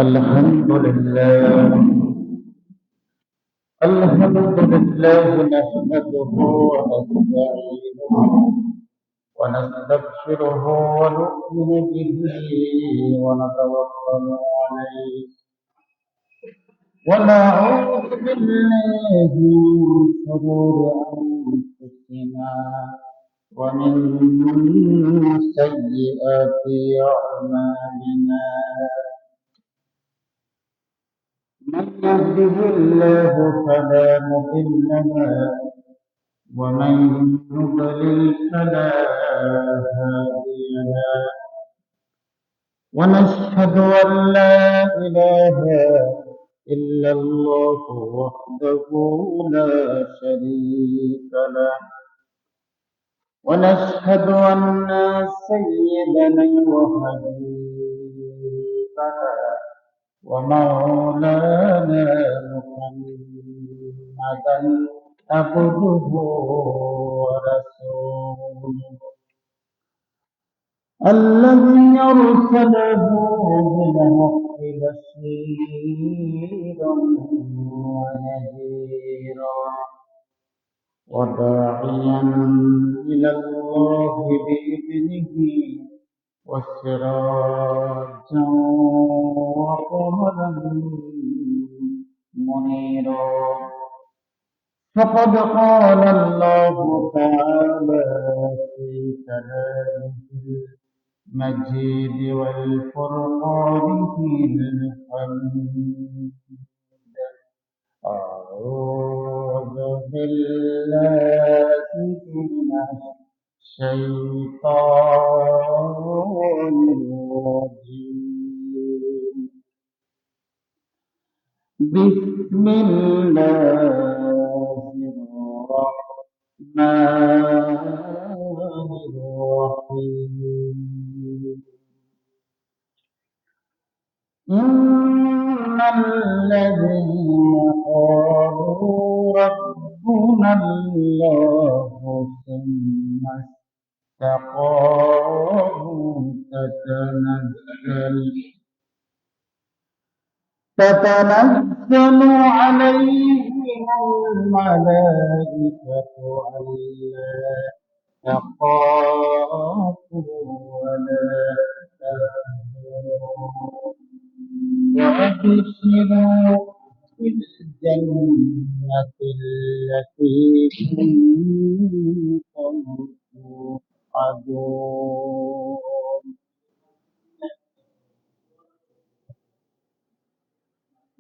الحمد لله نحمده ونستعينه ونستغفره ونؤمن به ونتوكل عليه ونعوذ بالله من شرور أنفسنا ومن سيئات أعمالنا. من يهده الله فلا مضل له ومن يضلل فلا هادي له. ونشهد أن لا إله إلا الله وحده لا شريك له. ونشهد أن سيدنا وحبيبنا ومولانا محمدا عبده ورسوله الذي أرسله بالحق بشيرا ونذيرا وداعيا إلى الله بإذنه وسراجا وقمرا منيرا. فقد قال الله تعالى في كلامه المجيد والفرقانه الحميد. أعوذ بالله من الشيطان الرجيم. بسم الله الرحمن الرحيم. إن الذين قالوا ربنا الله ثم استقاموا تتنزل عليهم الملائكة ألا تخافوا ولا تحزنوا وأبشروا بالجنة التي كنتم توعدون.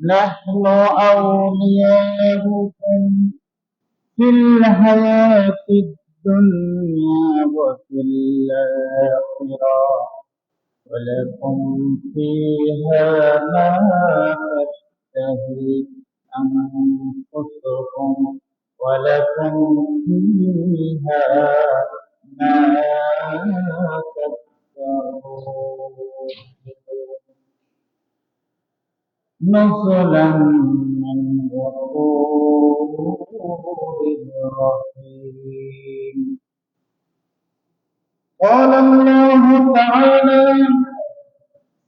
نحن أولياؤكم في الحياة الدنيا وفي الآخرة ولكم فيها ما تشتهي أنفسكم ولكم فيها ما تدعون. نزلا من غفور رحيم. قال الله تعالى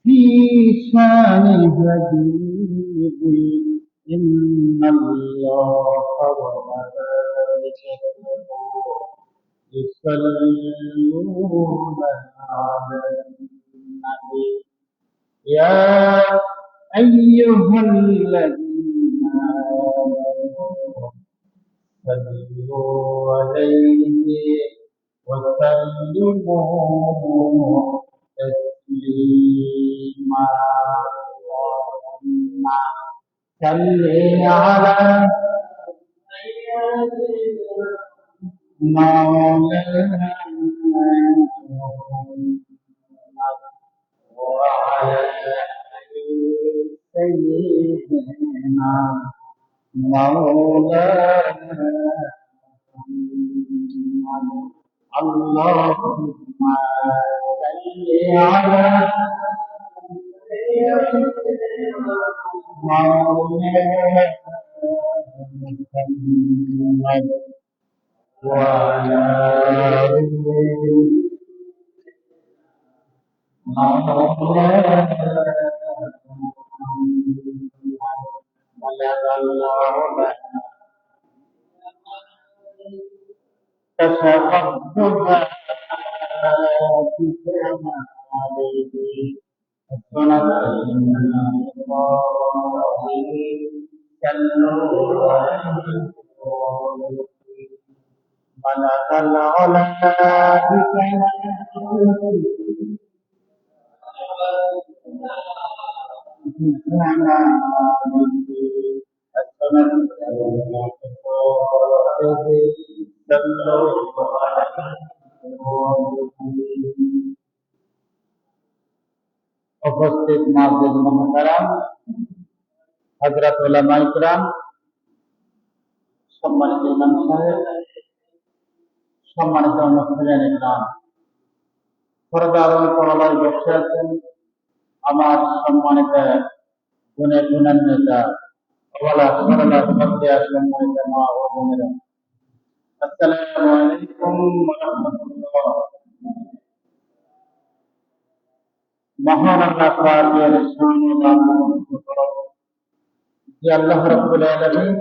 في شان الحديث: إن الله وملائكته يصلون على النبي يا أيها الذين آمنوا صلوا عليه وسلموا تسليما. اللهم صل على مولانا محمد وعلى سيدنا مولانا محمد. اللهم صل على مولانا محمد وعلى مولانا الله لها تشرفها بكما عليه السنة صلوا عليه ملك العلا بكما উপস্থিত মাহফিল মুহতারাম, হযরত উলামা ইকরাম, সম্মানিত ইমাম সাহেব, সম্মানিত মুসলিম ইকরাম, পর্দার পরলায় বসে আছেন আমার সম্মানিত গুণান্বিত ওয়ালা সরলার মধ্যে সম্মানিত মা ও বোনেরা, আসসালামু আলাইকুম ওয়া রাহমাতুল্লাহ। মহান আল্লাহ পাকের যে আল্লাহ রাব্বুল আলামিন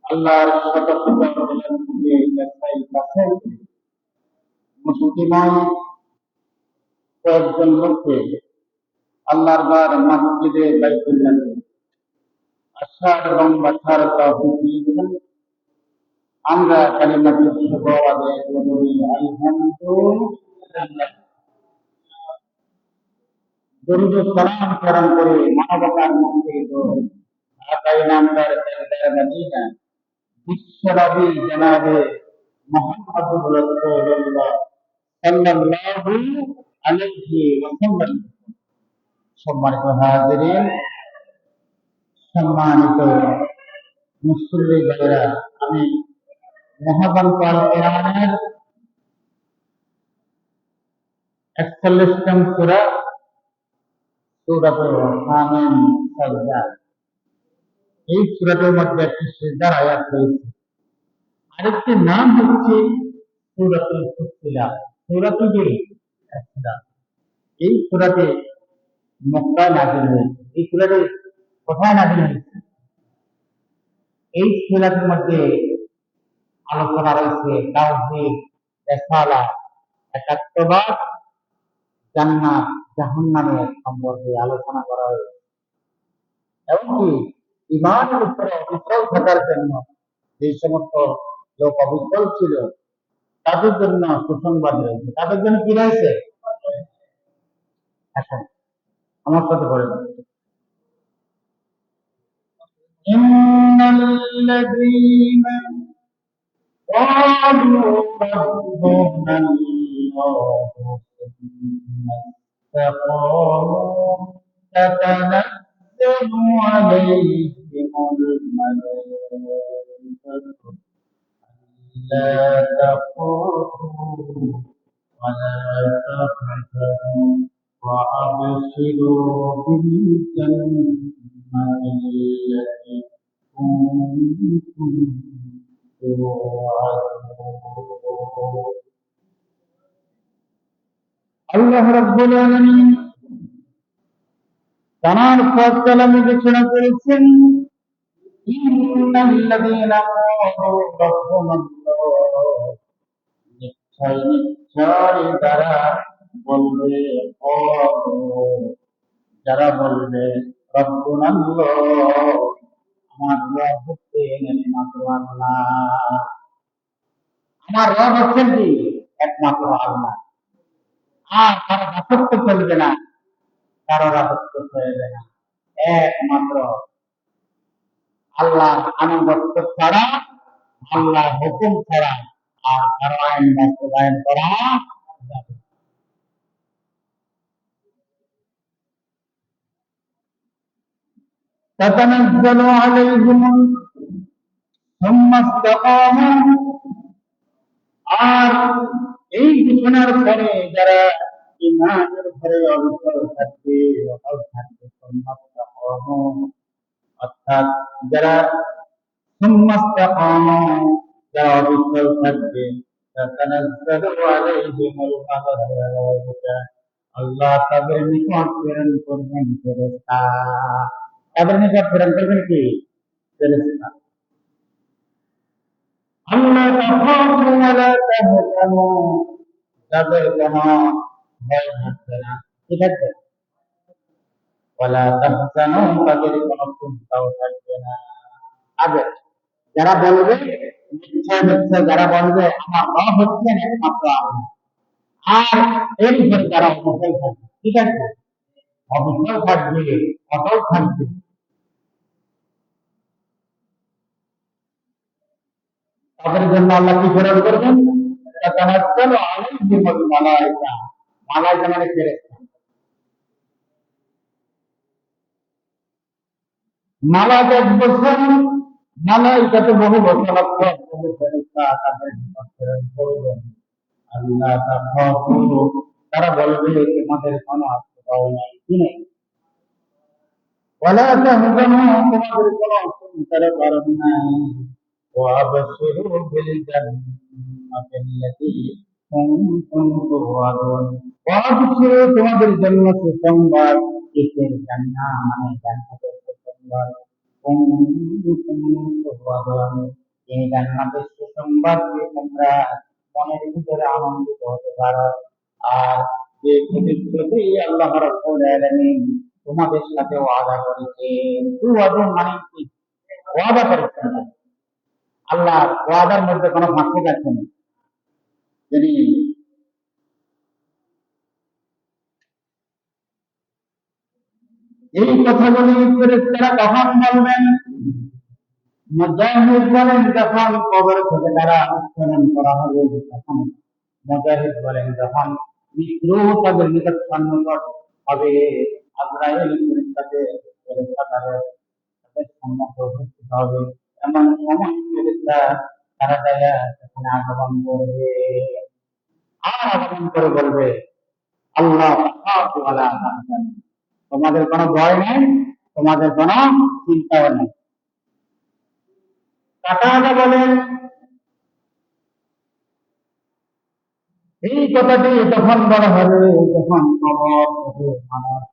আল্লাহর শত শত মুসলিমান কয়েকজন লোককে আল্লাহর ঘর মসজিদে বাইতুল্লাহ আসার এবং বাসার তৌফিক দিয়েছেন। আমরা কালিমাতুল শাহাদাতে বলি আলহামদুলিল্লাহ। দরুদ ও সালাম প্রেরণ করে মানবতার মুক্তি ও আকাই নামদার তার মদিনা বিশ্বনবী জনাবে মুহাম্মদুর রাসূলুল্লাহ সাল্লাল্লাহু আলাইহি ওয়াসাল্লাম। সম্মানিত হাজিরিন, সম্মানিত মুসল্লি ভাইরা, আমি মহাগ্রন্থ আল কোরআনের 41তম সূরা সূরাতুল হামিম সাজদা, এই সূরাটির মধ্যে একটি সিজদার আয়াত রয়েছে। আরেকটি নাম হচ্ছে সূরাতুল ফুসসিলাত। সূরাতুল ফুসসিলাত এই সূরাটি মক্কায় নাযিল হয়েছে। এই সূরাটি কোথায় নাযিল হয়েছে? এই সূরাটির মধ্যে আলোচনা রয়েছে তাওহীদ, রিসালাত, একাত্মবাদ, জান্নাত, জাহান্নামের সম্পর্কে আলোচনা করা হয়েছে। এমনকি ঈমানের উপরে অবিচল থাকার জন্য যে সমস্ত লোক অবিচল ছিল তাদের জন্য সুসংবাদ রয়েছে। তাদের জন্য কি রয়েছে? এখন আমার সাথে বলে ইন্নাল্লাযীনা ক্বালু রাব্বুনাল্লাহু সুম্মা ইসতাকামু তাতানাজ্জালু আলাইহিমুল মালায়েকাতু আল্লা তাখূফু ওয়া লা তাহজানু وأبشروا بالجنة التي كنتم توعدون। আল্লাহ রাব্বুল আলামিন তার কালামে ঘোষণা করেছেন, ইন্নাল্লাযীনা ক্বালু রাব্বুনাল্লাহ, নিশ্চয় নিশ্চয় তারা বলবে, যারা বলবে রব্বুনাল্লাহ, আমার রব হচ্ছেন একমাত্র আল্লাহ। আমার রব হচ্ছেন কি? একমাত্র আল্লাহ। আর কারো দাসত্ব চলবে না, কারো রাজত্ব চলবে না, একমাত্র আল্লাহর আনুগত্য ছাড়া, আল্লাহর হুকুম ছাড়া আর কারো আইন বাস্তবায়ন করা যাবে। تتنزل عليهم ثم استقاموا, আর এই ঘোষণার পরে যারা ঈমানের উপরে অবিচল থাকবে, অটল থাকবে, অর্থাৎ যারা যারা অবিচল থাকবে, তাতানাজ্জালু আলাইহিমুল মালায়েকা, আল্লাহ তাদের নিকট প্রেরণ করবেন ফেরেশতা। তাদের নিকট প্রেরণ করবেন কি? ফেরেশতা। আল্লাহ তাখাফু ওয়ালা তাহজানু, তাদের কোনো ভয় থাকবে না, কি থাকবে? ওয়ালা তাহজানু, তাদের কোনো চিন্তাও থাকবে না। আগে যারা বলবে, মিথ্যা মিথ্যা যারা বলবে আমার রব হচ্ছেন একমাত্র আল্লাহ, আর এর উপর যারা অবিচল থাকবে, ঠিক আছে, অবিচল থাকবে, অটল থাকবে, তাদের জন্য আল্লাহ কি প্রেরণ করবেন? তাতানাজ্জালু আলাইহিমুল মালায়েকা, মালায়েকা মানে ফেরেশতা। মালায়েকা বলছেন, মালায়েকা তো বহু বছর পর বহু ফেরেশতা তাদের জীবন প্রেরণ করবেন। আল্লাহ তাখাফু, তারা বলবে তোমাদের কোনো আশ্রয় নাই, কি নেই? ওয়ালা তাহজানু, তোমাদের কোনো চিন্তার কারণ নাই। وأبشروا بالجنة التي كنتم توعدون। وأبشروا, তোমাদের জন্য সুসংবাদ, কিসের জান্নাত মানে জান্নাতের সুসংবাদ, কুনতুম তুআদুন, এই জান্নাতের সুসংবাদ যে তোমরা মনের ভিতরে আনন্দিত হতে পারো। আর যে প্রতিশ্রুতি আল্লাহ রাব্বুল আলামিন তোমাদের সাথে ওয়াদা করেছে, তুআদুন মানে কি? ওয়াদা করেছেন। আল্লাহ ওয়াদার মধ্যে কোনো ফাঁকি রাখেন। যদি এই কথাগুলি ফেরেশতারা কখন বলবেন? মুজাহিদ বলেন যখন কবর থেকে তারা উত্তোলন করা হবে তখন। মুজাহিদ বলেন যখন মৃত্যু তাদের নিকট সন্নিকট হবে, আজরাইল ফেরেশতা তাদের সম্মুখে উপস্থিত হবে, এমন সময় ফেরেশতা তারা যায় সেখানে আগমন করবে, আর আগমন করে বলবে আল্লাহ তাখাফু ওয়ালা তাহজানু, তোমাদের কোনো ভয় নেই, তোমাদের কোনো চিন্তাও নেই। কাতাদা বলেন এই কথাটি তখন বলা হবে যখন কবর থেকে মানুষ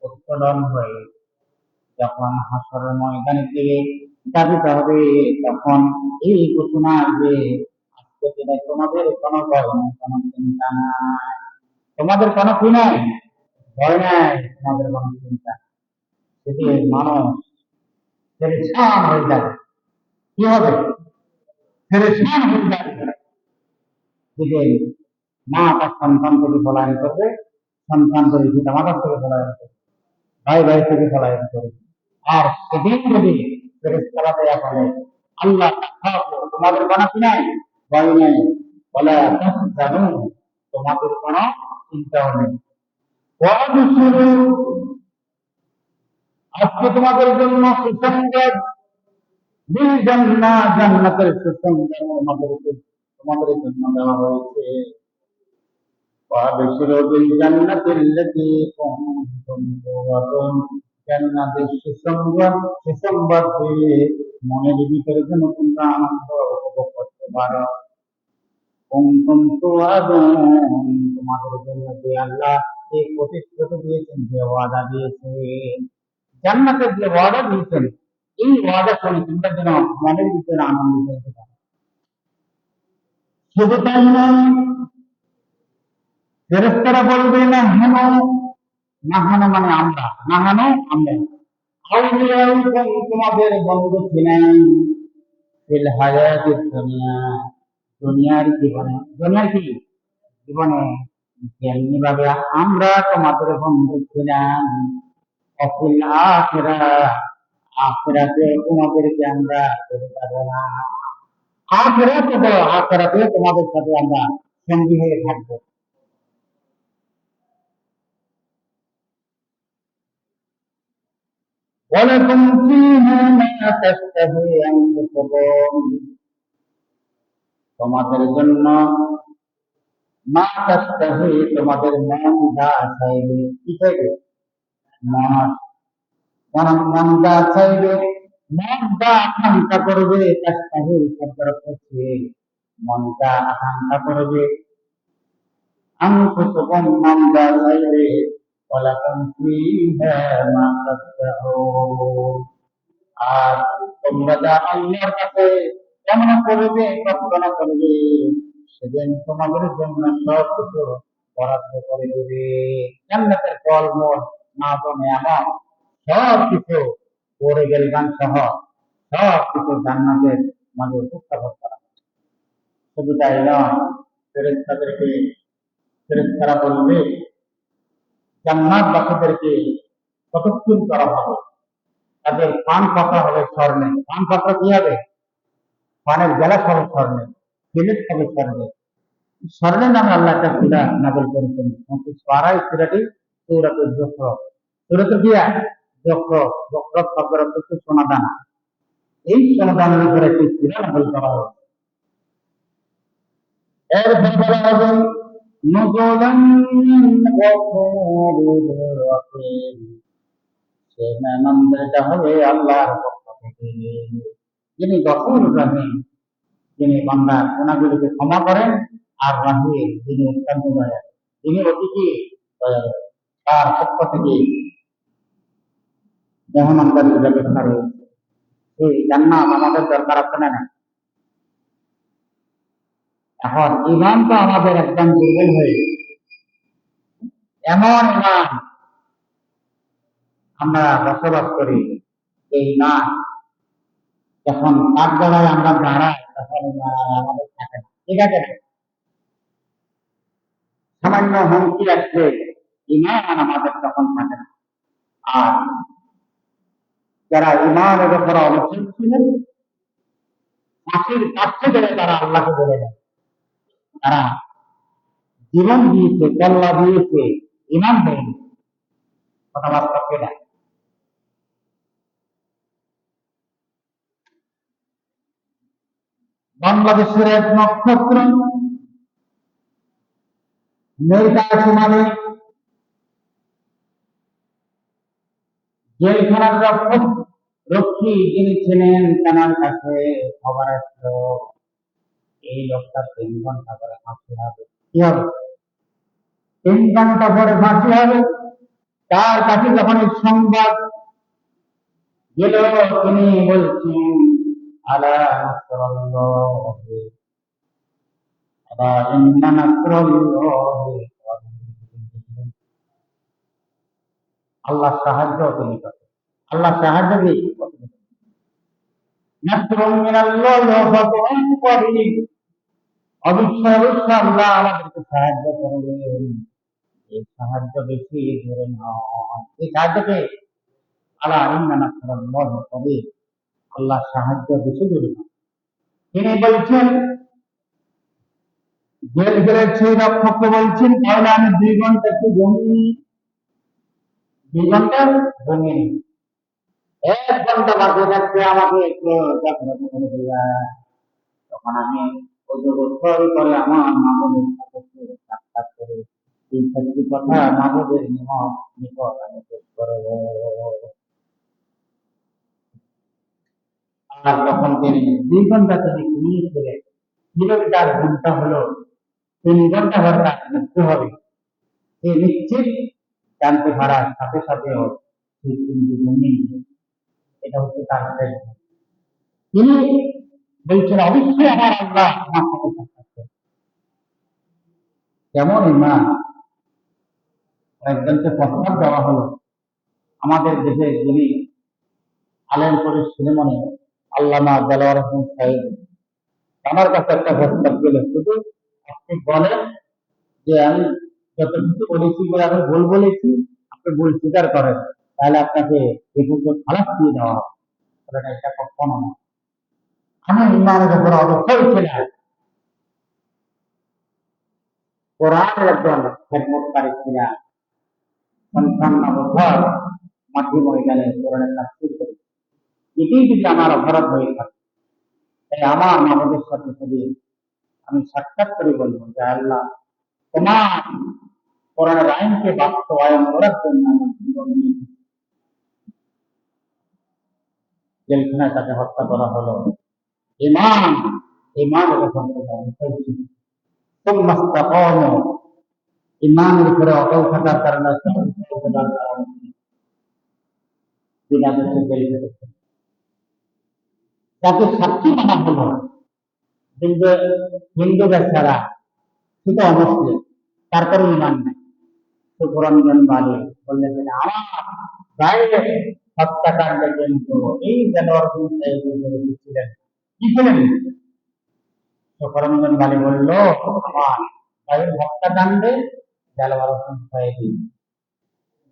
উত্তোলন হয়ে যখন হাসরের ময়দানে গিয়ে দাবিতে হবে, তখন এই ঘোষণা আসবে আজকে দিনে তোমাদের কোনো ভয় নেই, কোনো চিন্তা নাই, তোমাদের কোনো কি নাই, ভয় নাই, তোমাদের কোনো চিন্তা নাই। যদি মানুষ পেরেশান হয়ে যাবে, কি হবে? পেরেশান হয়ে যাবে। যদি মা তার সন্তান থেকে পলায়ন করবে, সন্তান থেকে পিতা মাতার থেকে পলায়ন করবে, ভাই ভাই থেকে পলায়ন করবে। আর সেদিন যদি ফেরেশতারা দেয়া বলে আল্লাহ তাখাফু, তোমাদের কোনো কি নাই, ভয় নেই, ওয়ালা তাহজানু, তোমাদের কোনো চিন্তাও নেই। ওয়াবশিরু, আজকে তোমাদের জন্য সুসংবাদ, বিল জান্নাহ, জান্নাতের সুসংবাদ তোমাদের জন্য দেওয়া হয়েছে। وأبشروا بالجنة التي كنتم توعدون, জান্নাতের সুসংবাদ পেয়ে মনের ভিতরে যেন তোমরা আনন্দ উপভোগ করতে পারো। কুনতুম তুআদুন, তোমাদের জন্য যে আল্লাহ এই প্রতিশ্রুতি দিয়েছেন, যে ওয়াদা দিয়েছেন, জান্নাতের যে ওয়াদা দিয়েছেন, এই ওয়াদা শুনে তোমরা যেন মনের ভিতরে আনন্দিত হতে পারো। শুধু তাই নয়, ফেরেশতারা বলবে না হানো, না হানো মানে আমরা, না হানো আমরা, আউলিয়াউকুম, তোমাদের বন্ধু ছিলেন, ফিল হায়াতিদ দুনিয়া, দুনিয়ার জীবনে, দুনিয়ার কি জীবনে, যেমনি ভাবে আমরা তোমাদের বন্ধু ছিলাম, অফিল আখিরাহ, আখিরাতে তোমাদেরকে আমরা ছেড়ে যাব না, আখিরাতে তোমাদের সাথে আমরা সঙ্গী হয়ে থাকবো। ولكم فيها ما تشتهي أنفسكم, তোমাদের জন্য মা তাশতাহি, তোমাদের মন যা চাইবে, কি চাইবে? মন, মন যা চাইবে, মন যা আকাঙ্ক্ষা করবে, তাশতাহি শব্দের অর্থ হচ্ছে মন যা আকাঙ্ক্ষা করবে, আনফুসুকুম, মন যা চাইবে, ওয়ালাকুম ফিহা মা তাশতাহুন, আর তোমরা যা আল্লাহর কাছে কামনা করবে, প্রার্থনা করবে, সেদিন তোমাদের জন্য সব কিছু বরাদ্দ করে দেবে। জান্নাতের ফলমূল, নাজ নেয়ামত সব কিছু পরে গেলগান সহ সব কিছু জান্নাতের মাঝে উপস্থাপন করা। শুধু তাই নয়, ফেরেশতাদেরকে ফেরেশতারা বলবে জান্নাতবাসীদেরকে প্রদক্ষিণ করা হবে, তাদের পান পাতা হবে স্বর্ণে। পান পাতা কি হবে? পানের গেলাস হবে স্বর্ণে, প্লেট হবে স্বর্ণে। স্বর্ণের নামে আল্লাহ একটা সূরা নাযিল করেছেন, পাড়ায় সূরাটি সূরাতুল যুখরুফ। সূরাতুল কিয়া? যুখরুফ। যুখরুফ শব্দের অর্থ হচ্ছে সোনা দানা। এই সোনা দানার উপরে একটি সূরা নাযিল করা হয়েছে। এরপর বলা হবে নুজুলান মিন গফুরির রহিম, সে মেহমানদারিটা হবে আল্লাহর পক্ষ থেকে, যিনি গফুর রহিম, যিনি বান্দার গুনাহগুলোকে ক্ষমা করেন, আর রাহিম, যিনি অত্যন্ত দয়ালু, যিনি অতিথি দয়ালু, তার পক্ষ থেকে মেহমানদারির ব্যবস্থা রয়েছে। এই জান্নাত আমাদের দরকার আছে না? এখন ইমান তো আমাদের একদম দুর্বল হয়ে গেছে। এমন ইমান আমরা বসবাস করি, এই ইমান যখন তার দ্বারাই আমরা দাঁড়াই, তখন ইমান আর আমাদের থাকে না। ঠিক আছে না? সামান্য হুমকি আসলে ইমান আমাদের তখন থাকে না। আর যারা ইমানের উপর অবস্থান ছিলেন, ফাঁসির কাছে ধরে তারা আল্লাহকে বলে দেয়, তারা জীবন দিয়েছে, কল্লা দিয়েছে, ইমান দেয়নি। কথাবার্তা কেনা বাংলাদেশের এক নক্ষত্র মেয়েটা সমানে জেলখানার রক্ষী যিনি ছিলেন, তার কাছে খবর আসলো এই লোকটা 3 ঘন্টা পরে ফাঁসি হবে। কি হবে? 3 ঘন্টা পরে ফাঁসি হবে। তার কাছে যখন এই সংবাদ গেল, তিনি বলছেন আলা নাসরাল্লাহি, আলা ইন্না নাসরাল্লাহি, আল্লাহ সাহায্য তিনি করেন। আল্লাহ সাহায্য দিয়ে নাসরুম মিনাল্লাহি ওয়া ফাতহুন করিম, অবশ্যই অবশ্যই আল্লাহ আমাদেরকে সাহায্য করবেন। এই সাহায্য বেশি দূরে নয়। এই সাহায্যকে আলা ইন্না নাসরাল্লাহি করিম, আল্লাহ সাহায্য বেশি দূরে নয়। তিনি বলছেন, জেল গেলের সেই রক্ষককে বলছেন, তাহলে আমি 2 ঘন্টা একটু ঘুমিয়ে, 2 ঘন্টা ঘুমিয়ে নিই। 1 ঘন্টা বাকি থাকতে আমাকে একটু জাগ্রত করে দিলেন। তখন আমি ওযু করে আমার মাহবুবের সাথে সাক্ষাৎ করে এই 4টি কথা মাহবুবের নিকট আমি পেশ করব। আর তখন তিনি 2 ঘন্টা তিনি ঘুমিয়েছিলেন, কিভাবে তার ঘুমটা হলো 3 ঘন্টা পর তার মৃত্যু হবে, সে নিশ্চিত জানতে পারার সাথে সাথেও সে কিন্তু ঘুমিয়ে গেছে। এটা হচ্ছে তার শেষ। তিনি বলছেন অবশ্যই আমার আল্লাহ আমার সাথে সাক্ষাৎ করবে। কেমন ইমান! একজনকে প্রস্তাব দেওয়া হলো, আমাদের দেশে যিনি আলেম পরিচ্ছিলেন মনে আল্লামা দেলোয়ার হোসেন সাহেব, আমার কাছে একটা প্রস্তাব গেল, শুধু আপনি বলেন যে আমি যত কিছু বলেছি বলে আমি ভুল বলেছি, আপনি ভুল স্বীকার করেন, তাহলে আপনাকে এটুকু খালাস দিয়ে দেওয়া হবে। বলেন, এটা কখনো না। আমি ইমানের উপর অবশ্যই ছিলাম, কোরআনের একজন খেদমতকারী ছিলাম, সন্তান অবসর মাঠে ময়দানে কোরআনের তাফসীর করি। এটাই যদি আমার অপরাধ হয়ে থাকে, তাই আমার মাহবুবের সাথে সেদিন আমি সাক্ষাৎ করে বলবো যে আল্লাহ, তোমার কোরআনের আইনকে বাস্তবায়ন করার জন্য আমার জীবন নিয়ে জেলখানায় তাকে হত্যা করা হলো। ইমান, ইমানের উপর ইমানের উপরে অটল থাকার কারণে বিনা দোষে জেল খেটেছে। তাকে সাক্ষী মানা হলো, কিন্তু হিন্দু বেচারা সেটা অমুসলিম, তারপরে ইমান নেই। সুখরঞ্জন বালি বললেন যে আমার বাইরে হত্যাকাণ্ডে কিন্তু এই জানোয়ার ছিলেন, কি ছিলেন? সুখরঞ্জন বালি বলল আমার বাইরের হত্যাকাণ্ডে জানোয়ার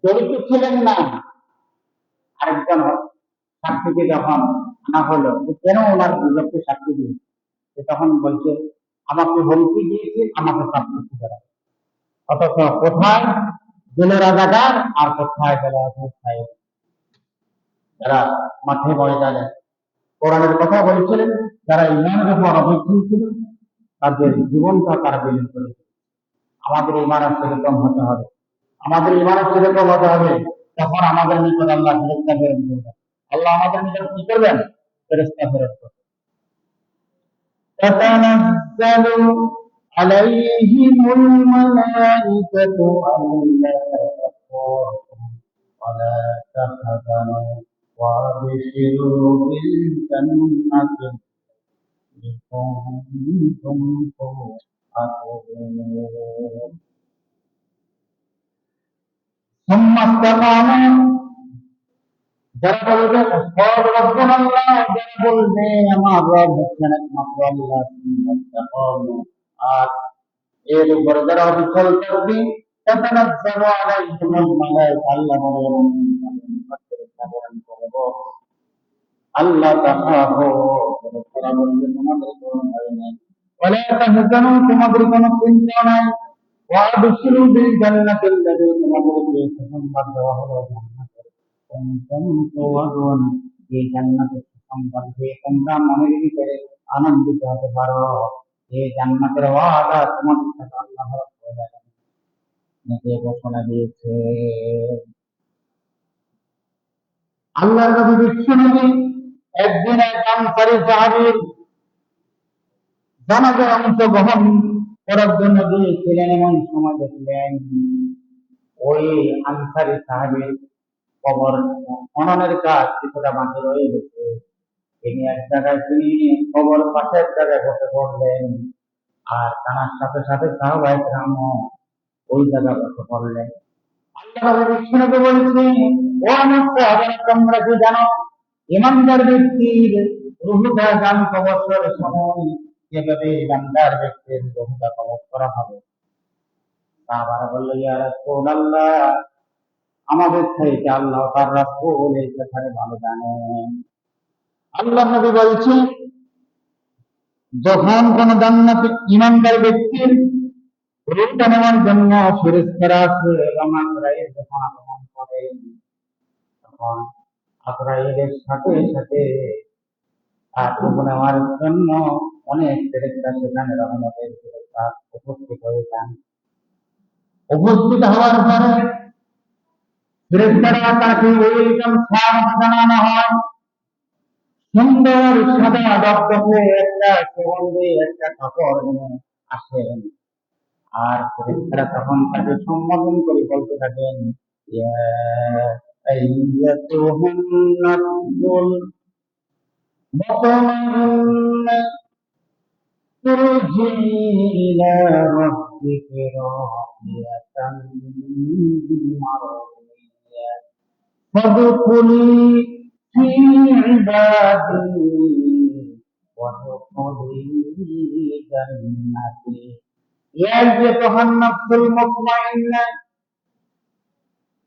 জড়িত ছিলেন না। আরেকজন সাক্ষীকে যখন আনা হলো যে কেন ওনার বিরুদ্ধে সাক্ষী দিয়েছে, তখন বলছে আমাকে হুমকি দিয়েছে আমাকে সাক্ষী করা। অথচ কোথায় জেলে রাজাকার আর কোথায় যারা মাঠে ময়দানে কোরআনের কথা বলেছিলেন, যারা ইমানের উপর অবিচল ছিল, তাদের জীবনটা তারা বিলীন করেছে। আমাদের ইমান সেরকম হতে হবে, আমাদের ইমান সেরকম হতে হবে, তখন আমাদের নিকট আল্লাহ ফেরেশতা প্রেরণ করবেন। আল্লাহ আমাদের নিকট কি করবেন? ফেরেশতা প্রেরণ করবেন। تتنزل عليهم الملائكة ألا تخافوا ولا تحزنوا وأبشروا بالجنة التي كنتم توعدون ثم استقاموا যারা বলবে সব রব্বুল আল্লাহ, যারা বলবে আমার রব হচ্ছেন একমাত্র আল্লাহ, আর এর উপরে যারা অবিচল থাকবে তাতানাজ্জালু আলাইহিমুল মালায়েকা, আল্লাহ বলেন আল্লাহ তাখাফু, তারা বলবে তোমাদের কোনো ভয় নেই, ওয়ালা তাহজানু, তোমাদের কোনো চিন্তা নাই, ওয়া আবশিরু বিল জান্নাতিল্লাতী, তোমাদেরকে সুসংবাদ দেওয়া হলো জান্নাতের, এই জান্নাতের সুসংবাদ দিয়ে তোমরা মনের ভিতরে আনন্দিত হতে পারো। এই জান্নাতের ওয়াদা তোমাদের সাথে আল্লাহ রাব্বুল আলামিন নিজে ঘোষণা দিয়েছে। আল্লাহর নবী বিশ্বনবী একদিন এক আনসারী সাহাবীর জানাজায় অংশগ্রহণ করার জন্য গিয়েছিলেন, এমন সময় দেখলেন ওই আনসারী সাহাবীর কবর খননের কাজ কিছুটা বাকি রয়ে গেছে। তিনি এক জায়গায় কবর পাশে এক জায়গায় বসে পড়লেন, আর তার সাথে সাথে সাহাবায়ে কেরামও ওই জায়গায় বসে পড়লেন। আল্লাহ বিশ্বনবী বলছে, ও আমার সাহাবারা, তোমরা কি জানো ইমানদার ব্যক্তির রূহটা গান কবরের সময় যেভাবে ইমানদার ব্যক্তির রূহটা কবর করা হবে? সাহাবারা বলল, ইয়া রাসূলুল্লাহ, আমাদের থেকে আল্লাহ তার রাসূল এই ব্যাপারে ভালো জানেন। আল্লাহ নবী বলছেন, যখন কোন জান্নাতে ইমানদার ব্যক্তির রূহটা নেওয়ার জন্য ফেরেশতারা আসে এবং আজরাইল যখন আগমন করে, তখন আজরাইলের সাথে সাথে তার রূহ নেওয়ার জন্য অনেক ফেরেশতা সেখানে রহমতের ফেরেশতা উপস্থিত হয়ে যান। উপস্থিত হওয়ার পরে ফেরেশতারা তাকে ওয়েলকাম সালাম জানানো হয়। সুন্দর সাদা দপদপে একটা সুগন্ধি একটা কাপড় নিয়ে আসেন, আর ফেরেশতারা তখন তাকে সম্বোধন করে বলতে থাকেন, ইয়া আইয়াতুহান নাফসুল মুতমাইন্না তুরজি ইলা রাব্বিকি রাদিয়াতান মারদিয়া ফাদখুলি في عبادي وادخلي جنتي يا أيتها النفس المطمئنة।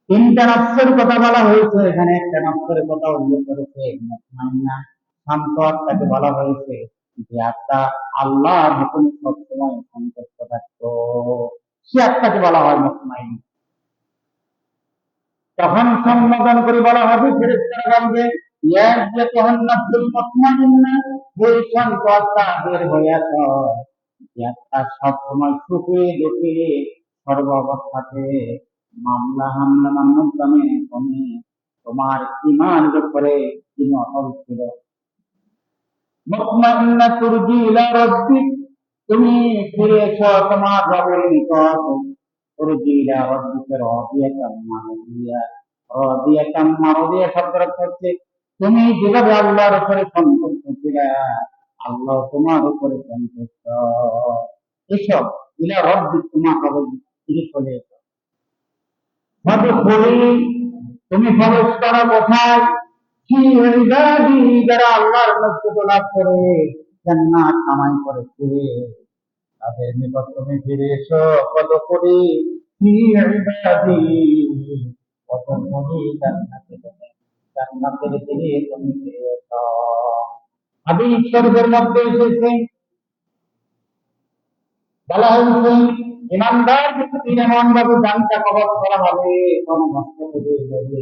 তিনটা নফসের কথা বলা হয়েছে এখানে, একটা নফসের কথা উল্লেখ করেছে মুতমাইন্না, শান্ত আত্মাকে বলা হয়েছে, যে আত্মা আল্লাহর হুকুমে সবসময় সন্তুষ্ট থাকতো, সে আত্মাকে বলা হয় মুতমাইন্না। তখন সম্বোধন করে বলা হবে, ফেরেশতারা বলবে, ইয়া আইয়াতুহান নাফসুল মুতমাইন্না, হে শান্ত আত্মা বের হয়ে আসো, যে আত্মা সবসময় সুখে দুঃখে সর্ব অবস্থাতে মামলা হামলা মান্যক্রমে তুমি তোমার ঈমানের উপরে তিনি অটল ছিল। মুতমাইন্না তুরজি ইলা রাব্বিক, তুমি ফিরে এসো তোমার রবের নিকট। তুরজি ইলা রাব্বিক রাদিয়াতান মারদিয়া, রাদিয়াতান মারদিয়া শব্দের অর্থ হচ্ছে তুমি যেভাবে আল্লাহর উপরে সন্তুষ্ট ছিলে, আল্লাহ তোমার উপরে সন্তুষ্ট। এসব ইলা রব্বি তোমার হবে, তিনি চলে এসো। ফাদখুলি, তুমি প্রবেশ করো কোথায়? ফি ইবাদি, যারা আল্লাহর নৈকট্য লাভ করে, জান্নাত কামাই করেছে, তাদের নিকট তুমি ফিরে এসো। ফাদখুলি ফি ইবাদি, ফাদখুলি জান্নাতে, জান্নাতের দিকে তুমি ফিরে এসো। হাদিস শরীফের মধ্যে এসেছে, বলা হয়েছে, ইমানদার ব্যক্তির এমন ভাবে জানটা কবজ করা হবে, কোন নষ্ট করে দেবে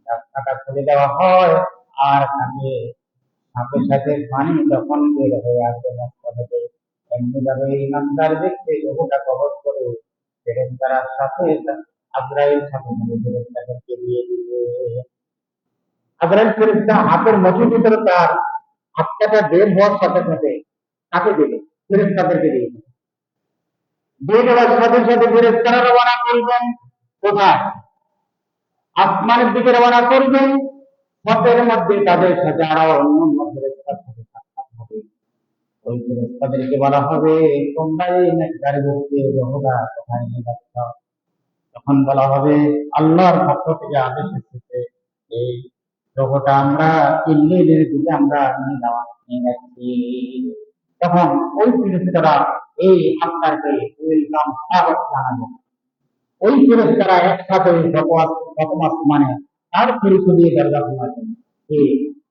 রাস্তাটা খুলে দেওয়া হয়, আর তাকে সাথে সাথে পানি যখন বের হয়ে আসবে নষ্ট হবে, এমনি ভাবে ইমানদার ব্যক্তি ওটা কবজ করে ফেরেশতার সাথে আজরাইল সাথে মিলে ফেরেশতাকে দিয়ে দিবে। আজরাইল ফেরেশতা হাতের মুঠির ভিতরে তার আত্মাটা বের হওয়ার সাথে সাথে কাকে দেবে? ফেরেশতাদেরকে দিয়ে দিবে। দিয়ে দেওয়ার সাথে সাথে ফেরেশতারা রওনা করবেন কোথায়? আসমানের দিকে রওনা করবেন। পথের মধ্যে তাদের সাথে আরো অন্য ফেরেশতার সাথে সাক্ষাৎ হবে। ওই ফেরেশতাদেরকে বলা হবে, তোমরা এই নেককার ব্যক্তির রোহটা কোথায় নিয়ে যাচ্ছ? তখন বলা হবে, আল্লাহর পক্ষ থেকে আদেশ এসেছে, এই রোহটা আমরা ইল্লিলের দিকে আমরা নিয়ে যাচ্ছি। তখন ওই ফেরেশতারা এই আত্মাকে ওয়েলকাম স্বাগত জানাবে। ওই ফেরেশতারা একসাথে প্রথম আসমানে তার পরিচয় দিয়ে দরজা খোলাবেন, যে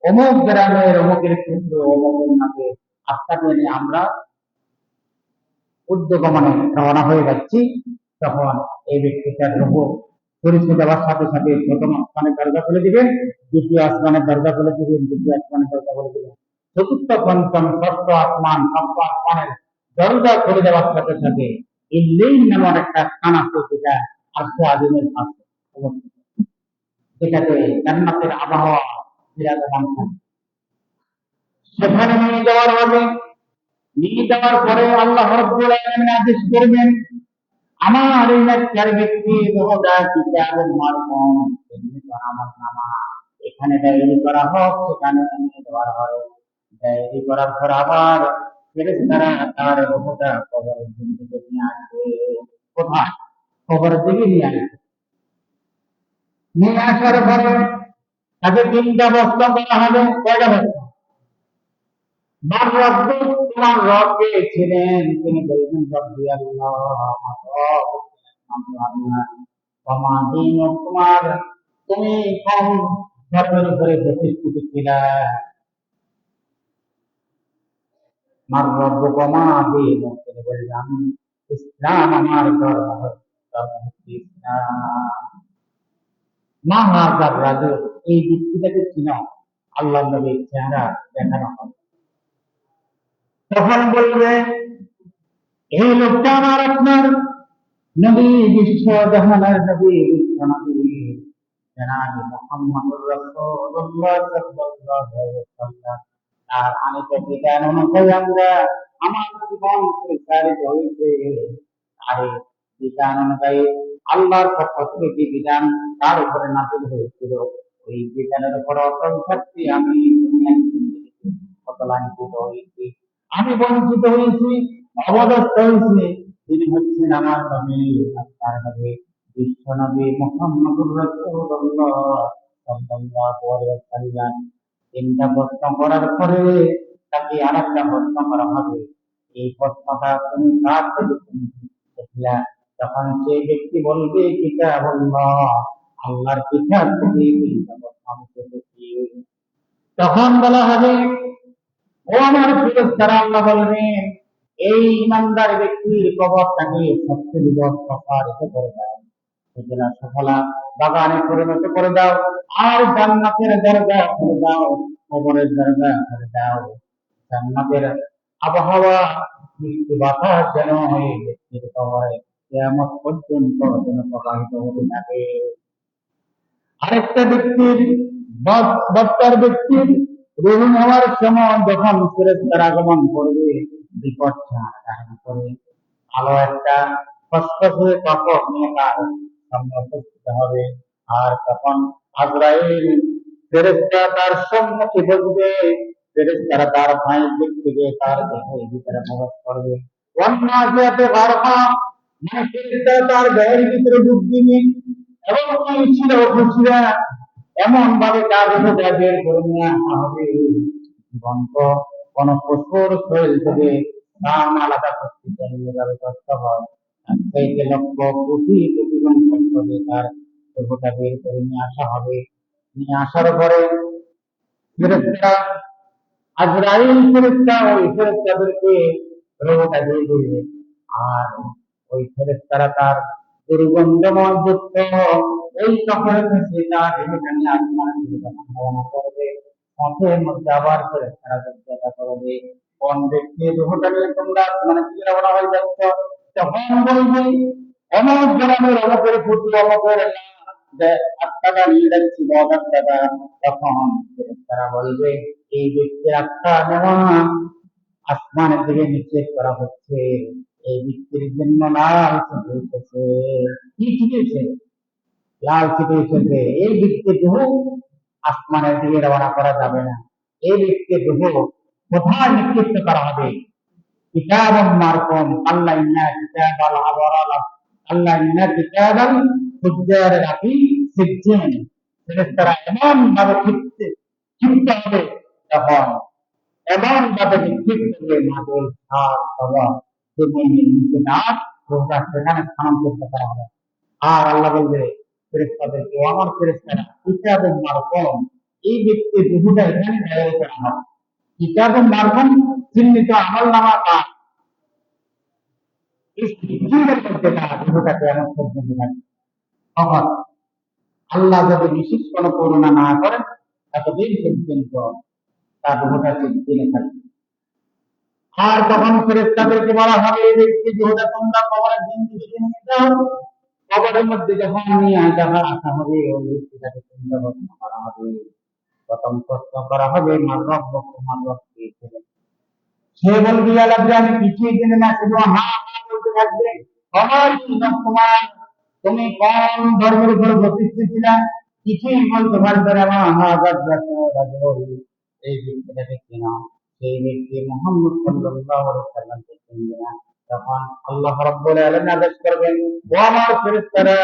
অমুক গ্রামের অমুকের পুত্র অমুকের নামে আত্মাকে নিয়ে আমরা উদ্যোগমনে রওনা হয়ে যাচ্ছি। তখন এই ব্যক্তিটার রূহ পরিচয় দেওয়ার সাথে সাথে প্রথম আসমানের দরজা খুলে দিবেন, দ্বিতীয় আসমানের দরজা খুলে দিবেন, দ্বিতীয় আসমানের দরজা খুলে দিবেন, চতুর্থ পঞ্চম ষষ্ঠ আসমান, সপ্তম আসমানের দরজা খুলে দেওয়ার সাথে সাথে ইল্লিন নামক একটা স্থান আছে, যেটা আরশে আজিমের পাশে অবস্থিত, যেটাতে জান্নাতের আবহাওয়া বিরাজমান থাকে। সেখানে নিয়ে যাওয়ার হবে। নিয়ে যাওয়ার পরে আল্লাহ রাব্বুল আলামিন আদেশ করবেন, আমার এই নেককার ব্যক্তি রোহটা কিতাবুল মারকুম, আমার নামা এখানে ডায়েরি করা হোক, সেখানে নিয়ে যাওয়ার হয়। ডায়েরি করার পর আবার ফেরেশতারা তার রোহটা কবরের দিকে নিয়ে আসবে। কোথায়? কবরের দিকে নিয়ে আসবে। নিয়ে আসার পরে তাকে তিনটা বস্তা বলা হবে। কয়টা বস্তা? বার রব্বু, তোমার রব কে ছিলেন? তিনি বলবেন, রব্বি আল্লাহ, আমার আল্লাহ। ক্ষমা দিন, তোমার তুমি কোন ধর্মের উপরে প্রতিষ্ঠিত ছিলা? আমার রব্বু ক্ষমা দিন, তিনি বললেন, আমি ইসলাম, আমার ধর্ম হচ্ছে ইসলাম। মা হাজার রাজু, এই ব্যক্তিটাকে চিনো? আল্লাহ নবীর চেহারা দেখানো হবে। তখন বলবে, এই লোকটা আমার আপনার নবী, বিশ্ব জাহানের নবী, বিশ্ব নবী জনাবে মুহাম্মদুর রাসূলুল্লাহ সাল্লাল্লাহু আলাইহি ওয়াসাল্লাম। আর আমি তো বিধান অনুযায়ী আমরা আমার জীবন পরিচালিত হয়েছে। আর এই বিধান অনুযায়ী আল্লাহর পক্ষ থেকে যে বিধান তার উপরে নাযিল হয়েছিল, ওই বিধানের উপর অটল থাকতে আমি দুনিয়ায় অতলান্বিত হয়েছি, আমি বঞ্চিত হয়েছি, অবদস্ত হয়েছি। তিনি হচ্ছেন আমার নবী, আপনার নবী, বিশ্ব নবী মুহাম্মদুর রাসূলুল্লাহ সাল্লাল্লাহু আলাইহি ওয়াসাল্লাম। তিনটা প্রশ্ন করার পরে তাকে আরেকটা প্রশ্ন করা হবে, এই প্রশ্নটা তুমি কার থেকে শিখলা? তখন সেই ব্যক্তি বলবে, কিতাবুল্লাহ, আল্লাহর কিতাব থেকে তিনটা প্রশ্ন আমি শিখেছি। তখন বলা হবে, ও আমার ফেরেশতারা, আল্লাহ বলবেন, এই ইমানদার ব্যক্তির কবরটাকে সবচেয়ে বিপদ প্রসারিত করে দাও, সেগুলা সফলা বাগানে পরিণত করে দাও, আর জান্নাতের দরজা খুলে দাও, কবরের দরজা খুলে দাও। জান্নাতের আবহাওয়া মিষ্টি বাতাস যেন এই ব্যক্তির কবরে কিয়ামত পর্যন্ত যেন প্রবাহিত হতে থাকে। আরেকটা ব্যক্তির, বক্তার ব্যক্তির রুহ নেওয়ার সময় যখন ফেরেশতারা আগমন করবে, বিকট ধারণ করে আলো একটা খসখসে কাপড় নিয়ে তার সামনে উপস্থিত হবে। আর তখন আজরাইল ফেরেশতা তার সম্মুখে বসবে, ফেরেশতারা তার পায়ের দিক থেকে তার দেহের ভিতরে প্রবেশ করবে। ওয়ান্নাজিয়াতে গারকা, মানে ফেরেশতারা তার দেহের ভিতরে ডুব দিবে এবং কি ছিল খুশিরা এমন ভাবে তার দেহটা বের করে নিয়ে আসা হবে, জীবন্ত কোন পশুর শরীর থেকে নাম আলাদা করতে চাইলে যাবে কষ্ট হয়, আর সেই লক্ষ কোটি কোটি গুণ কষ্ট হবে তার দেহটা বের করে নিয়ে আসা হবে। নিয়ে আসার পরে ফেরেশতারা আজরাইল ফেরেশতা ওই ফেরেশতাদেরকে রোহটা দিয়ে দিবে। আর ওই ফেরেশতারা তার দুর্গন্ধময় যুক্ত ওই কাপড়ের মধ্যে তার দেহটা নিয়ে আসমানের দিকে যখন রওনা করবে, পথের মধ্যে আবার ফেরেশতারা জিজ্ঞাসা করবে, কোন ব্যক্তির দেহটা নিয়ে তোমরা আসমানের দিকে রওনা হয়ে যাচ্ছ? তখন বলবে, অমুক গ্রামের অমুকের পুত্র অমুকের যে আত্মাটা নিয়ে যাচ্ছি বদ আত্মাটা। তখন তারা বলবে, এই ব্যক্তির আত্মা নেওয়া আসমানের দিকে নিক্ষেপ করা হচ্ছে, এই ব্যক্তির জন্য লাল ছুটে এসেছে। কি ছুটেছে? লাল ছুটে এসেছে। এই ব্যক্তির দেহ আসমানের দিকে রওনা করা যাবে না, এই ব্যক্তির দেহ কোথায় নিক্ষিপ্ত করা হবে? কিতাবান মারকুম, আল্লাহ ইন্না কিতাবাল আবরার, আল্লাহ ইন্না কিতাবাল ফুজ্জার রাফি সিজ্জিন। ফেরেশতারা এমন ভাবে ক্ষিপ্ত হবে, তখন এমন ভাবে নিক্ষিপ্ত হবে মাটির সাত তলা জমিনের নিচে নাক রোজা সেখানে স্থানান্তরিত করা হবে। আর আল্লাহ বলবে ফেরেশতাদেরকে, ও আমার ফেরেশতারা, কিতাবান মারকুম, এই ব্যক্তির দেহটা এখানে দায়ের করা হবে। কিতাবান মারকুম চিহ্নিত আমলনামা কাজ, এই সিদ্ধির মধ্যে তারা দেহটাকে এমন পর্যন্ত থাকে। তখন আল্লাহ যদি বিশেষ কোনো করুণা না করেন, এতদিন পর্যন্ত তার দেহটা সিদ্ধিনে থাকবে। আর তখন ফেরেশতাদেরকে বলা হবে, এই ব্যক্তি দেহটা তোমরা কবরের জিন্দেগিতে নিয়ে যাও। কবরের মধ্যে যখন নিয়ে আসা হবে, ওই ব্যক্তিটাকে চিন্তাভাবনা করা হবে। প্রথম প্রশ্ন করা হবে, মানব মানব পেয়েছিলেন। সে বলবে, ইয়া রাব্বি, আমি কিছুই জানি না, শুধু হা হা বলতে থাকবে। আমার তোমার, তুমি কোন ধর্মের উপর প্রতিষ্ঠিত ছিলা? কিছুই বলতে পারবে না। এই ব্যক্তিটাকে কিনা, সেই ব্যক্তি মুহাম্মদ সাল্লাল্লাহু আলাইহি ওয়াসাল্লামকে চিনবে না। তখন আল্লাহ রাব্বুল আলামিন আদেশ করবেন, ও আমার ফেরেশতারা,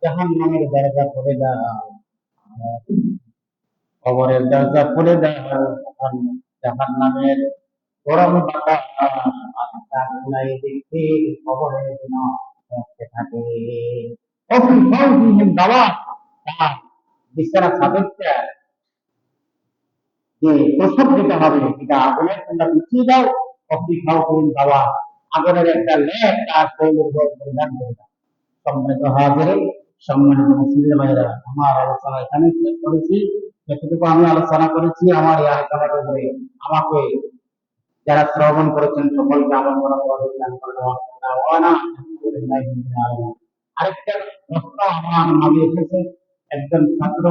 জাহান্নামের দরজা খুলে দাও, কবরের দরজা খুলে দাও। তখন জাহান্নামের গরম বাতাস আল্লাহ দেখতে খবরের জন্য পৌঁছতে থাকে। অফি ফাউহিম দাওয়া, তার বিছানা সাদরটা যে প্রসব দিতে হবে, এটা আগুনের তোমরা পিছিয়ে দাও। অফি ফাউহিম দাওয়া, আগুনের একটা লেপ তার শরীরের উপর পরিধান করে দাও। সম্মানিত হাজির, সম্মানিত মুসলিম ভাইরা, আমার আলোচনা এখানে শেষ করেছি। যতটুকু আমি আলোচনা করেছি, আমার এই আলোচনার উপরে আমাকে যারা শ্রবণ করেছেন সকলকে আমার করা দান করুন। আরেকটা প্রশ্ন আমার নবী এসেছে, একজন ছাত্র